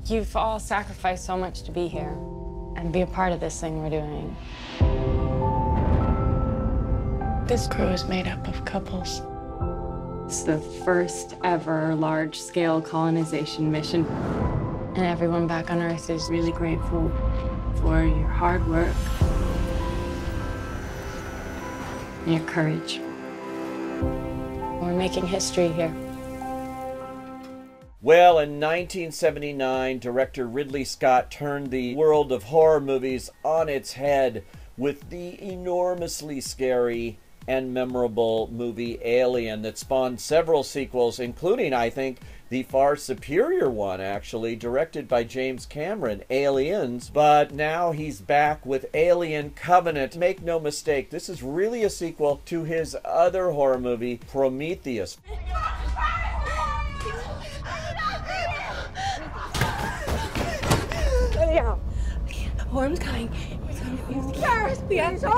You've all sacrificed so much to be here and be a part of this thing we're doing. This crew is made up of couples. It's the first ever large-scale colonization mission. And everyone back on Earth is really grateful for your hard work and your courage. We're making history here. Well, in 1979, director Ridley Scott turned the world of horror movies on its head with the enormously scary and memorable movie Alien that spawned several sequels, including, I think, the far superior one, actually, directed by James Cameron, Aliens. But now he's back with Alien Covenant. Make no mistake, this is really a sequel to his other horror movie, Prometheus. Yeah. Worm's coming. Paris, we have so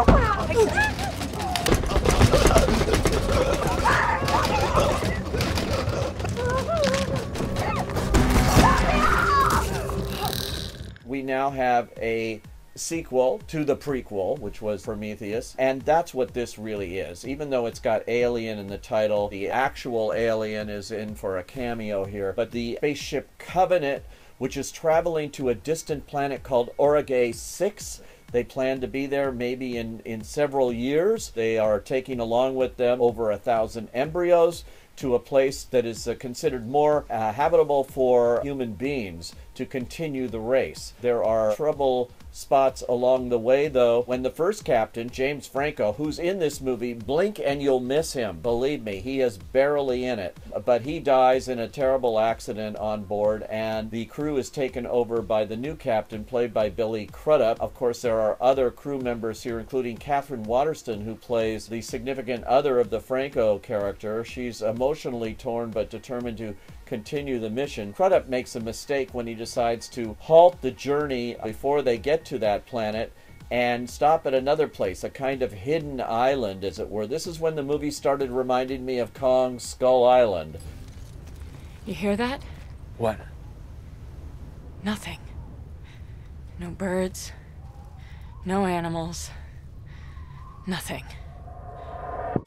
We now have a sequel to the prequel, which was Prometheus, and that's what this really is. Even though it's got Alien in the title, the actual Alien is in for a cameo here, but the spaceship Covenant, which is traveling to a distant planet called Aurigae 6. They plan to be there maybe in several years. They are taking along with them over 1,000 embryos to a place that is considered more habitable for human beings to continue the race. There are trouble spots along the way, though, when the first captain, James Franco, who's in this movie, blink and you'll miss him. Believe me, he is barely in it. But he dies in a terrible accident on board, and the crew is taken over by the new captain, played by Billy Crudup. Of course, there are other crew members here, including Catherine Waterston, who plays the significant other of the Franco character. She's emotionally torn but determined to continue the mission. Crudup makes a mistake when he decides to halt the journey before they get to that planet and stop at another place, a kind of hidden island, as it were. This is when the movie started reminding me of Kong Skull Island. You hear that? What? Nothing. No birds. No animals. Nothing.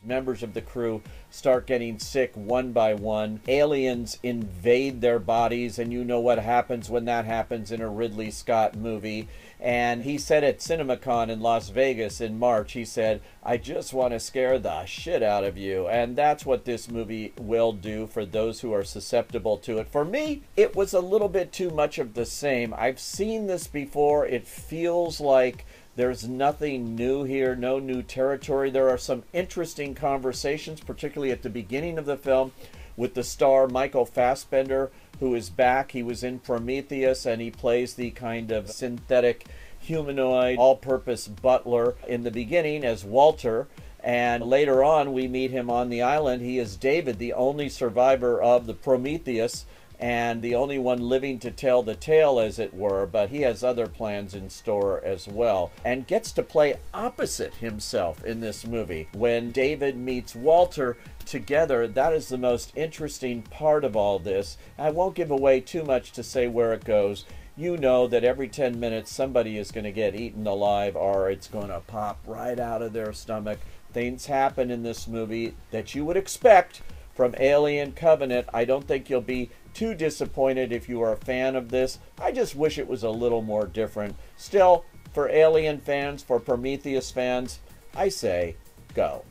Members of the crew start getting sick one by one. Aliens invade their bodies, and you know what happens when that happens in a Ridley Scott movie. And he said at CinemaCon in Las Vegas in March, he said, "I just want to scare the shit out of you." And that's what this movie will do for those who are susceptible to it. For me, it was a little bit too much of the same. I've seen this before. It feels like there's nothing new here, no new territory. There are some interesting conversations, particularly at the beginning of the film, with the star Michael Fassbender, who is back. He was in Prometheus, and he plays the kind of synthetic, humanoid, all-purpose butler in the beginning as Walter. And later on, we meet him on the island. He is David, the only survivor of the Prometheus, and the only one living to tell the tale, as it were, but he has other plans in store as well, and gets to play opposite himself in this movie. When David meets Walter together, that is the most interesting part of all this. I won't give away too much to say where it goes. You know that every 10 minutes somebody is going to get eaten alive, or it's going to pop right out of their stomach. Things happen in this movie that you would expect from Alien Covenant. I don't think you'll be too disappointed if you are a fan of this. I just wish it was a little more different. Still, for Alien fans, for Prometheus fans, I say go.